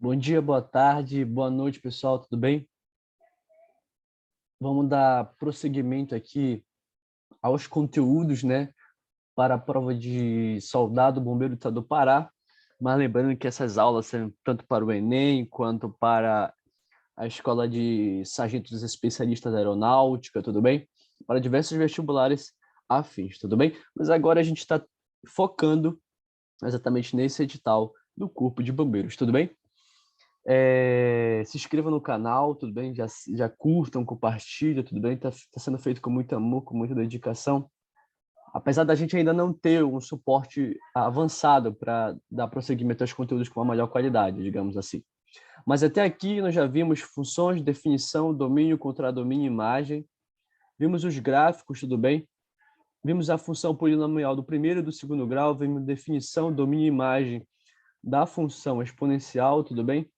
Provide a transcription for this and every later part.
Bom dia, boa tarde, boa noite, pessoal, tudo bem? Vamos dar prosseguimento aqui aos conteúdos, né, para a prova de soldado bombeiro do estado do Pará, mas lembrando que essas aulas são tanto para o Enem quanto para a Escola de Sargentos Especialistas da Aeronáutica, tudo bem? Para diversos vestibulares afins, tudo bem? Mas agora a gente está focando exatamente nesse edital do Corpo de Bombeiros, tudo bem? Se inscrevam no canal, tudo bem? Já curtam, compartilham, tudo bem? Tá sendo feito com muito amor, com muita dedicação. Apesar da gente ainda não ter um suporte avançado para dar prosseguimento aos conteúdos com uma melhor qualidade, digamos assim. Mas até aqui nós já vimos funções, definição, domínio, contradomínio, imagem. Vimos os gráficos, tudo bem? Vimos a função polinomial do primeiro e do segundo grau, vimos definição, domínio e imagem da função exponencial, tudo bem?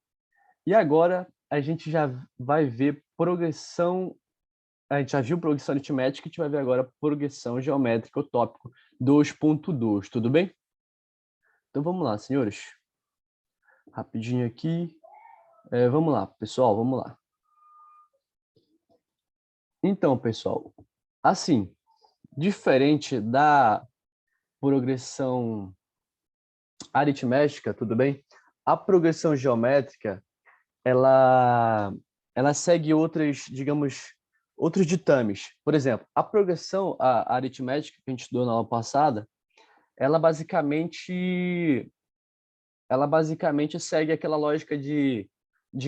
E agora a gente já vai ver progressão, a gente já viu progressão aritmética, a gente vai ver agora progressão geométrica, o tópico 2.2, tudo bem? Então vamos lá, senhores. Rapidinho aqui. Vamos lá, pessoal, vamos lá. Então, pessoal, assim, diferente da progressão aritmética, tudo bem? A progressão geométrica, ela segue outros ditames. Por exemplo, a progressão aritmética que a gente estudou na aula passada, ela basicamente segue aquela lógica de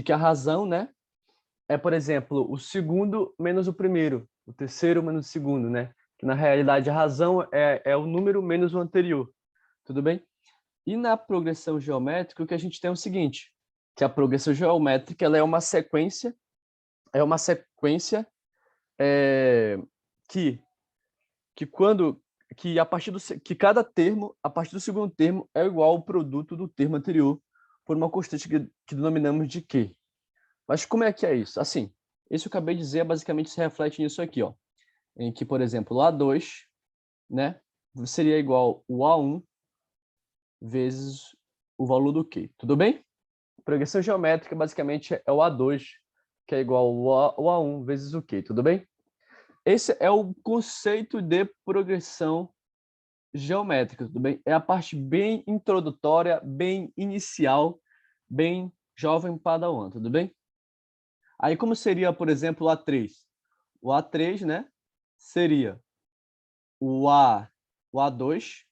que a razão, né, é, por exemplo, o segundo menos o primeiro, o terceiro menos o segundo, né? Que na realidade a razão é o número menos o anterior, tudo bem? E na progressão geométrica, o que a gente tem é o seguinte, que a progressão geométrica ela é uma sequência que quando que a partir do que cada termo, a partir do segundo termo é igual ao produto do termo anterior por uma constante que denominamos de Q. Mas como é que é isso? Assim, isso que eu acabei de dizer basicamente se reflete nisso aqui, ó, em que, por exemplo, o A2, né, seria igual o A1 vezes o valor do Q. Tudo bem? Progressão geométrica basicamente é o A2, que é igual ao A1 vezes o Q. Tudo bem? Esse é o conceito de progressão geométrica, tudo bem? É a parte bem introdutória, bem inicial, bem jovem padawan, tudo bem? Aí como seria, por exemplo, o A3? O A3, né, seria o A2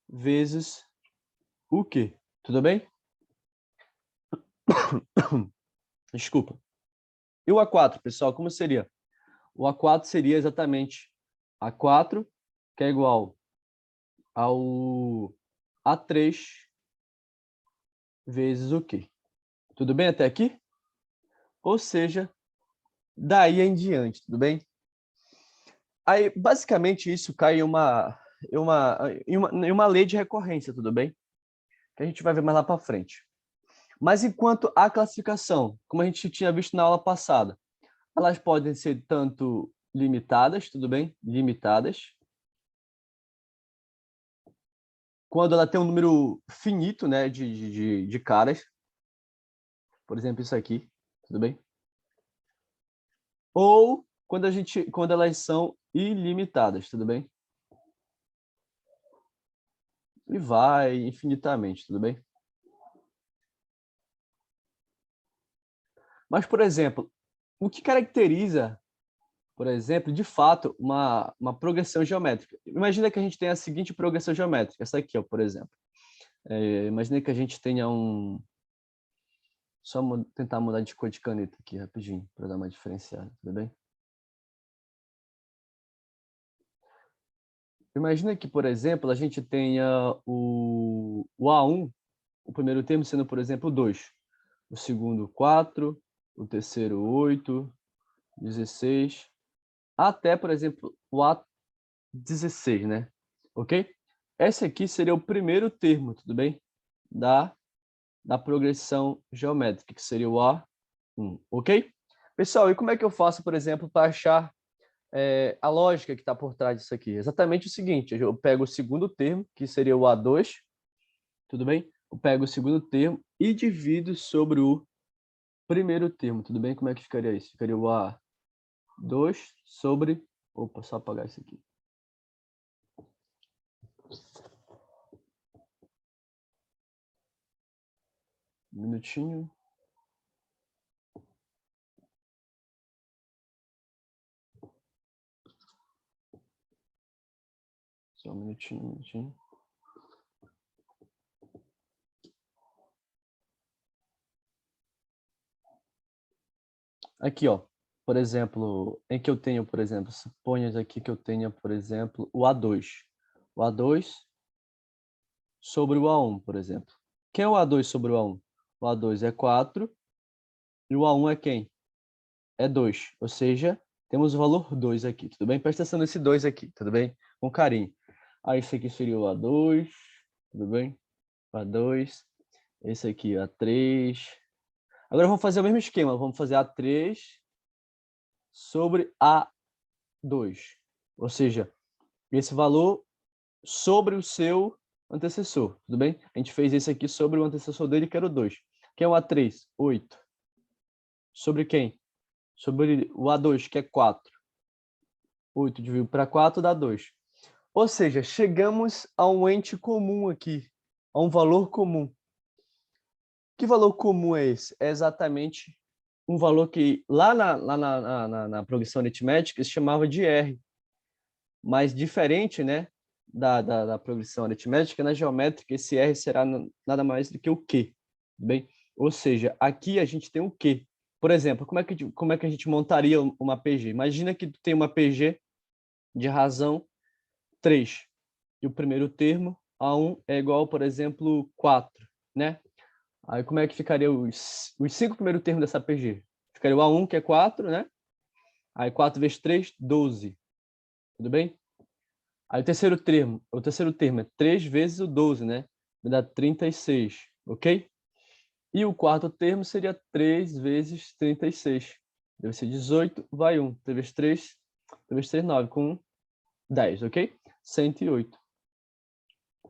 vezes o Q, tudo bem? Desculpa. E o A4, pessoal, como seria? O A4 seria exatamente A4, que é igual ao A3 vezes o Q. Tudo bem até aqui? Ou seja, daí em diante, tudo bem? Aí, basicamente, isso cai em uma lei de recorrência, tudo bem? Que a gente vai ver mais lá para frente. Mas enquanto a classificação, como a gente tinha visto na aula passada, elas podem ser tanto limitadas, tudo bem? Limitadas. Quando ela tem um número finito, né, de caras. Por exemplo, isso aqui, tudo bem? Ou quando elas são ilimitadas, tudo bem? E vai infinitamente, tudo bem? Mas, por exemplo, o que caracteriza, por exemplo, de fato, uma progressão geométrica? Imagina que a gente tenha a seguinte progressão geométrica, essa aqui, ó, por exemplo. Imagina que a gente tenha um... Só tentar mudar de cor de caneta aqui rapidinho, para dar uma diferenciada, tudo bem? Imagina que, por exemplo, a gente tenha o A1, o primeiro termo sendo, por exemplo, 2, o segundo 4, o terceiro 8, 16, até, por exemplo, o A16, né? Ok? Esse aqui seria o primeiro termo, tudo bem? Da progressão geométrica, que seria o A1, ok? Pessoal, e como é que eu faço, por exemplo, para achar a lógica que está por trás disso aqui? Exatamente o seguinte, eu pego o segundo termo, que seria o A2, tudo bem? Eu pego o segundo termo e divido sobre o primeiro termo, tudo bem? Como é que ficaria isso? Ficaria o A2 sobre... Opa, só apagar isso aqui. Um minutinho. Só um minutinho, um minutinho. Aqui, ó. Por exemplo, em que eu tenho, por exemplo, suponha aqui que eu tenha, por exemplo, o A2. O A2 sobre o A1, por exemplo. Quem é o A2 sobre o A1? O A2 é 4 e o A1 é quem? É 2. Ou seja, temos o valor 2 aqui, tudo bem? Presta atenção nesse 2 aqui, tudo bem? Com carinho. Aí esse aqui seria o A2, tudo bem? A2. Esse aqui, A3. Agora vamos fazer o mesmo esquema. Vamos fazer A3 sobre A2. Ou seja, esse valor sobre o seu antecessor, tudo bem? A gente fez esse aqui sobre o antecessor dele, que era o 2. Quem é o A3? 8. Sobre quem? Sobre o A2, que é 4. 8 dividido para 4 dá 2. Ou seja, chegamos a um ente comum aqui, a um valor comum. Que valor comum é esse? É exatamente um valor que lá na progressão aritmética se chamava de R. Mas diferente, né, da progressão aritmética, na geométrica esse R será nada mais do que o Q, bem? Ou seja, aqui a gente tem o Q. Por exemplo, como é que a gente montaria uma PG? Imagina que tu tem uma PG de razão 3, e o primeiro termo, A1, é igual, por exemplo, 4, né? Aí como é que ficaria os 5 primeiros termos dessa PG? Ficaria o A1, que é 4, né? Aí 4 vezes 3, 12. Tudo bem? Aí o terceiro termo é 3 vezes o 12, né? Me dá 36, ok? E o quarto termo seria 3 vezes 36. Deve ser 18, vai 1. 3 vezes 3, 3 vezes 3, 9, com 10, ok? 108.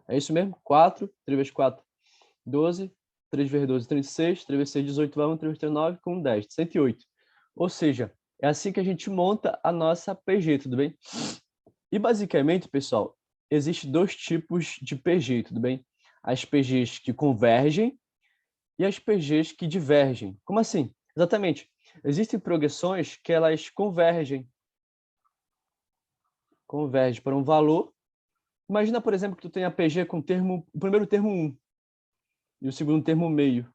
É isso mesmo? 4, 3 vezes 4, 12. 3 vezes 12, 36. 3 vezes 6, 18, vai 1. 3 vezes 3, 9, com 10. 108. Ou seja, é assim que a gente monta a nossa PG, tudo bem? E basicamente, pessoal, existem dois tipos de PG, tudo bem? As PGs que convergem e as PGs que divergem. Como assim? Exatamente. Existem progressões que elas convergem. Convergem para um valor. Imagina, por exemplo, que tu tem a PG com o primeiro termo 1 e o segundo termo meio.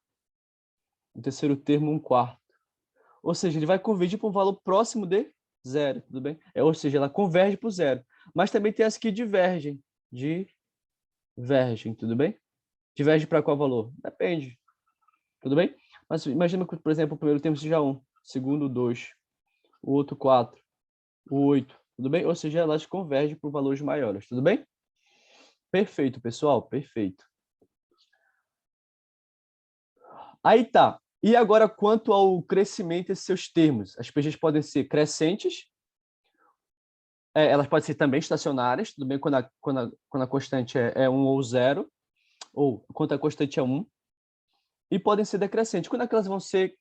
O terceiro termo 1/4. Ou seja, ele vai convergir para um valor próximo de 0, tudo bem? Ou seja, ela converge para o 0. Mas também tem as que divergem. Divergem, tudo bem? Diverge para qual valor? Depende. Tudo bem? Mas imagina que, por exemplo, o primeiro termo seja 1, o segundo 2, o outro 4, o 8. Tudo bem? Ou seja, elas convergem por valores maiores. Tudo bem? Perfeito, pessoal. Perfeito. Aí tá. E agora, quanto ao crescimento desses seus termos? As PGs podem ser crescentes, elas podem ser também estacionárias, tudo bem? Quando a constante é 1 ou 0, ou quando a constante é 1, e podem ser decrescentes. Quando é que elas vão ser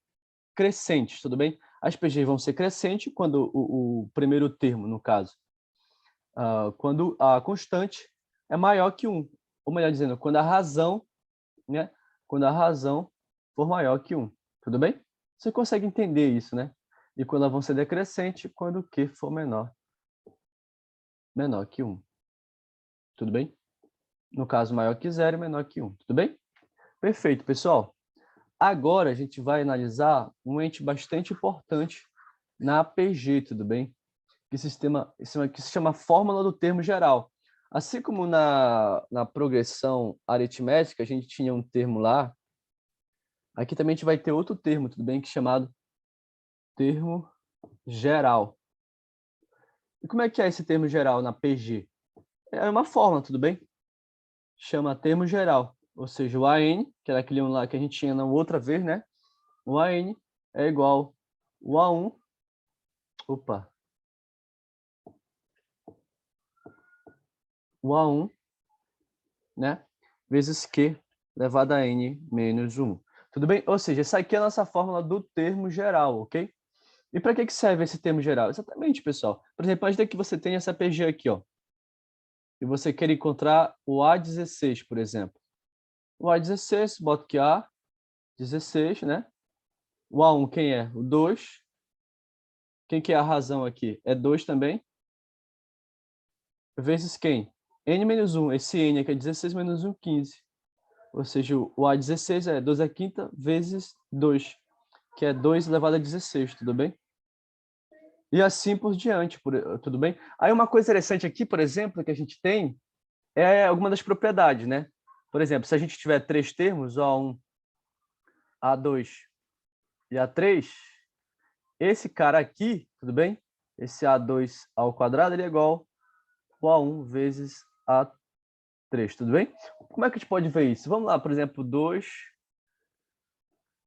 crescentes, tudo bem? As PGs vão ser crescentes quando o primeiro termo, no caso, quando a constante é maior que 1. Ou melhor dizendo, quando a razão, né? Quando a razão for maior que 1. Tudo bem? Você consegue entender isso, né? E quando elas vão ser decrescentes, quando o Q for menor que 1. Tudo bem? No caso, maior que 0 e menor que 1. Tudo bem? Perfeito, pessoal. Agora a gente vai analisar um ente bastante importante na APG, tudo bem? Que se chama fórmula do termo geral. Assim como na progressão aritmética, a gente tinha um termo lá, aqui também a gente vai ter outro termo, tudo bem? Que é chamado termo geral. E como é que é esse termo geral na PG? É uma fórmula, tudo bem? Chama termo geral, ou seja, o AN, que era aquele lá que a gente tinha na outra vez, né? O AN é igual o A1, opa, o A1, né? Vezes Q elevado a n menos 1. Tudo bem? Ou seja, essa aqui é a nossa fórmula do termo geral, ok? E para que serve esse termo geral? Exatamente, pessoal. Por exemplo, imagina que você tem essa PG aqui, ó, e você quer encontrar o A16, por exemplo. O A16, bota aqui A16, né? O A1 quem é? O 2. Quem que é a razão aqui? É 2 também. Vezes quem? N menos 1. Esse N aqui é 16 menos 1, 15. Ou seja, o A16 é 2 à quinta vezes 2, que é 2 elevado a 16, tudo bem? E assim por diante, tudo bem? Aí uma coisa interessante aqui, por exemplo, que a gente tem é alguma das propriedades, né? Por exemplo, se a gente tiver três termos, A1, A2 e A3, esse cara aqui, tudo bem? Esse A2 ao quadrado ele é igual ao A1 vezes A3, tudo bem? Como é que a gente pode ver isso? Vamos lá, por exemplo, 2,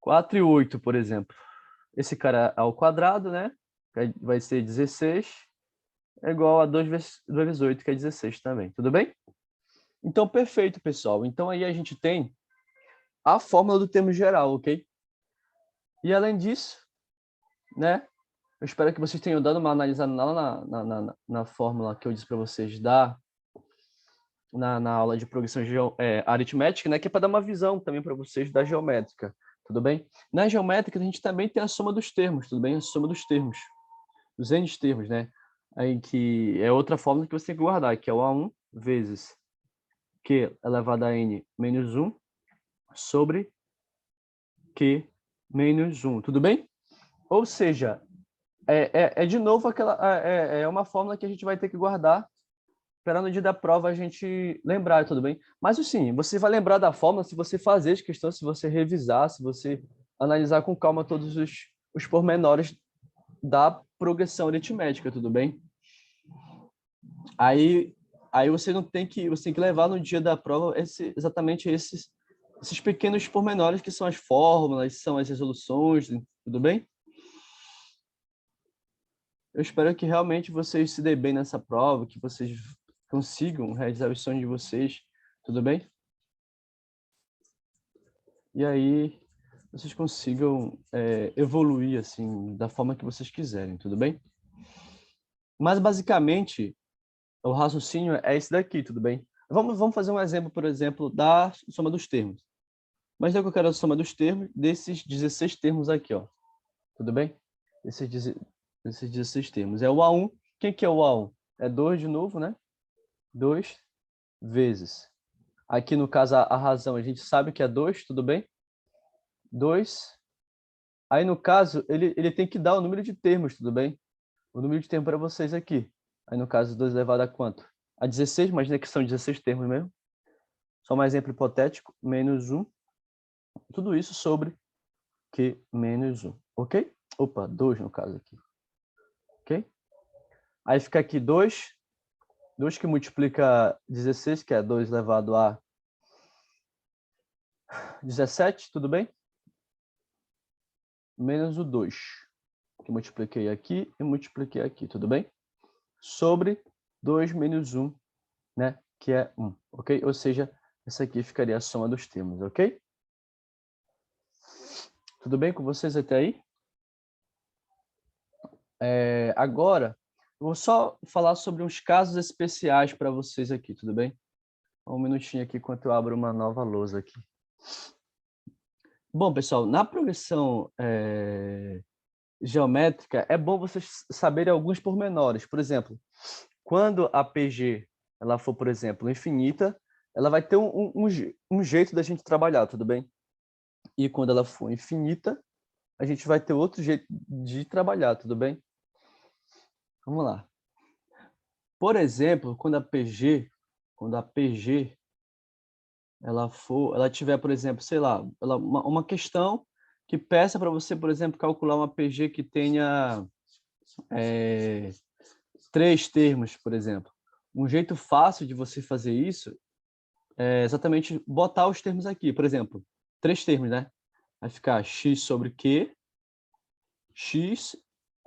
4 e 8, por exemplo. Esse cara ao quadrado, né? Vai ser 16, é igual a 2 vezes 8, que é 16 também, tudo bem? Então, perfeito, pessoal. Então, aí a gente tem a fórmula do termo geral, ok? E, além disso, né? Eu espero que vocês tenham dado uma analisada na fórmula que eu disse para vocês na aula de progressão aritmética, né? Que é para dar uma visão também para vocês da geométrica, tudo bem? Na geométrica, a gente também tem a soma dos termos, tudo bem? A soma dos termos, dos n termos, né? Aí que é outra fórmula que você tem que guardar, que é o A1 vezes Q elevado a N menos 1 sobre Q menos 1, tudo bem? Ou seja, de novo aquela é uma fórmula que a gente vai ter que guardar para no dia da prova a gente lembrar, tudo bem? Mas assim, você vai lembrar da fórmula se você fazer as questões, se você revisar, se você analisar com calma todos os pormenores da progressão aritmética, tudo bem? Aí você não tem que, você tem que levar no dia da prova exatamente esses pequenos pormenores que são as fórmulas, são as resoluções, tudo bem? Eu espero que realmente vocês se dêem bem nessa prova, que vocês consigam realizar os sonhos de vocês, tudo bem? E aí vocês consigam evoluir assim da forma que vocês quiserem, tudo bem? Mas basicamente o raciocínio é esse daqui, tudo bem? Vamos fazer um exemplo, por exemplo, da soma dos termos. Mas eu quero a soma dos termos desses 16 termos aqui, ó. Tudo bem? Esses 16 termos. É o A1. Quem que é o A1? É 2 de novo, né? 2 vezes. Aqui, no caso, a razão, a gente sabe que é 2, tudo bem? 2. Aí, no caso, ele tem que dar o número de termos, tudo bem? O número de termos para vocês aqui. Aí, no caso, 2 elevado a quanto? A 16, imagina que são 16 termos mesmo. Só um exemplo hipotético, menos 1. Tudo isso sobre Q menos 1, ok? Opa, 2 no caso aqui. Ok? Aí fica aqui 2. 2 que multiplica 16, que é 2 elevado a 17, tudo bem? Menos o 2, que multipliquei aqui e multipliquei aqui, tudo bem? Sobre 2 menos 1, né? Que é 1, ok? Ou seja, essa aqui ficaria a soma dos termos, ok? Tudo bem com vocês até aí? Agora, eu vou só falar sobre uns casos especiais para vocês aqui, tudo bem? Um minutinho aqui enquanto eu abro uma nova lousa aqui. Bom, pessoal, na progressão geométrica, é bom vocês saberem alguns pormenores. Por exemplo, quando a PG ela for, por exemplo, infinita, ela vai ter um jeito da gente trabalhar, tudo bem? E quando ela for infinita, a gente vai ter outro jeito de trabalhar, tudo bem? Vamos lá. Por exemplo, quando a PG ela tiver, por exemplo, sei lá, uma questão que peça para você, por exemplo, calcular uma PG que tenha 3 termos, por exemplo. Um jeito fácil de você fazer isso é exatamente botar os termos aqui. Por exemplo, 3 termos, né? Vai ficar x sobre q, x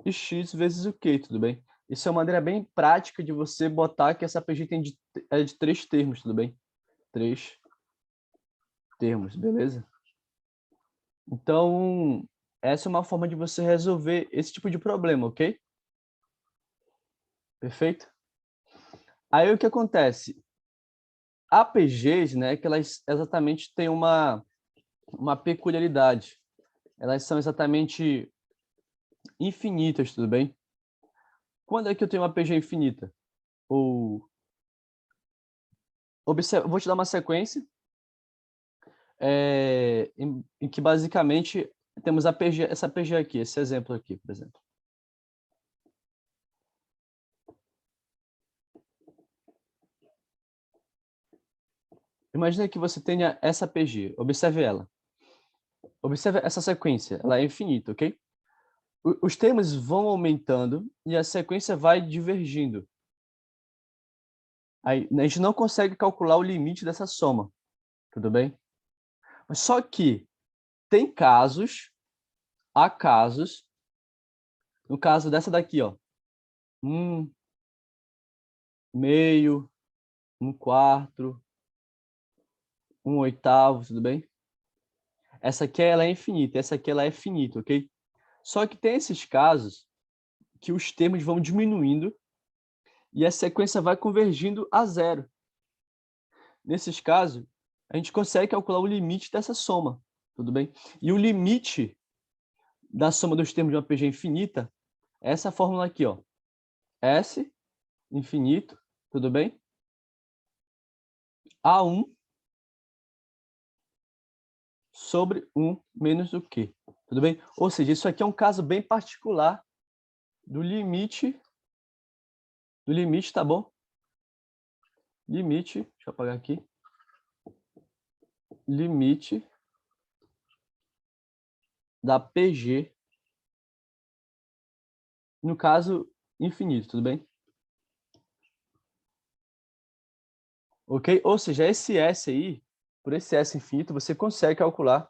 e x vezes o q, tudo bem? Isso é uma maneira bem prática de você botar que essa PG é de 3 termos, tudo bem? 3 termos, beleza? Então, essa é uma forma de você resolver esse tipo de problema, ok? Perfeito? Aí o que acontece? APGs, né, que elas exatamente têm uma peculiaridade. Elas são exatamente infinitas, tudo bem? Quando é que eu tenho uma APG infinita? Ou observa, vou te dar uma sequência em que basicamente temos APG, essa APG aqui, esse exemplo aqui, por exemplo. Imagina que você tenha essa APG, observe ela. Observe essa sequência, ela é infinita, ok? Os termos vão aumentando e a sequência vai divergindo. Aí, a gente não consegue calcular o limite dessa soma, tudo bem? Mas só que tem casos, há casos, no caso dessa daqui, ó, 1/2, 1/4, 1/8, tudo bem? Essa aqui ela é infinita, essa aqui ela é finita, ok? Só que tem esses casos que os termos vão diminuindo e a sequência vai convergindo a zero. Nesses casos, a gente consegue calcular o limite dessa soma, tudo bem? E o limite da soma dos termos de uma PG infinita é essa fórmula aqui, ó. S infinito, tudo bem? A1 sobre 1 menos o Q, tudo bem? Ou seja, isso aqui é um caso bem particular do limite, tá bom? Limite, deixa eu apagar aqui. Limite da PG, no caso, infinito, tudo bem? Ok? Ou seja, esse S aí, por esse S infinito, você consegue calcular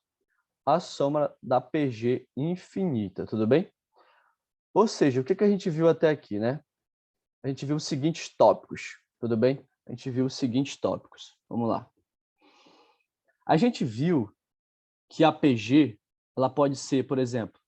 a soma da PG infinita, tudo bem? Ou seja, o que a gente viu até aqui, né? A gente viu os seguintes tópicos, tudo bem? A gente viu os seguintes tópicos. Vamos lá. A gente viu que a PG, ela pode ser, por exemplo,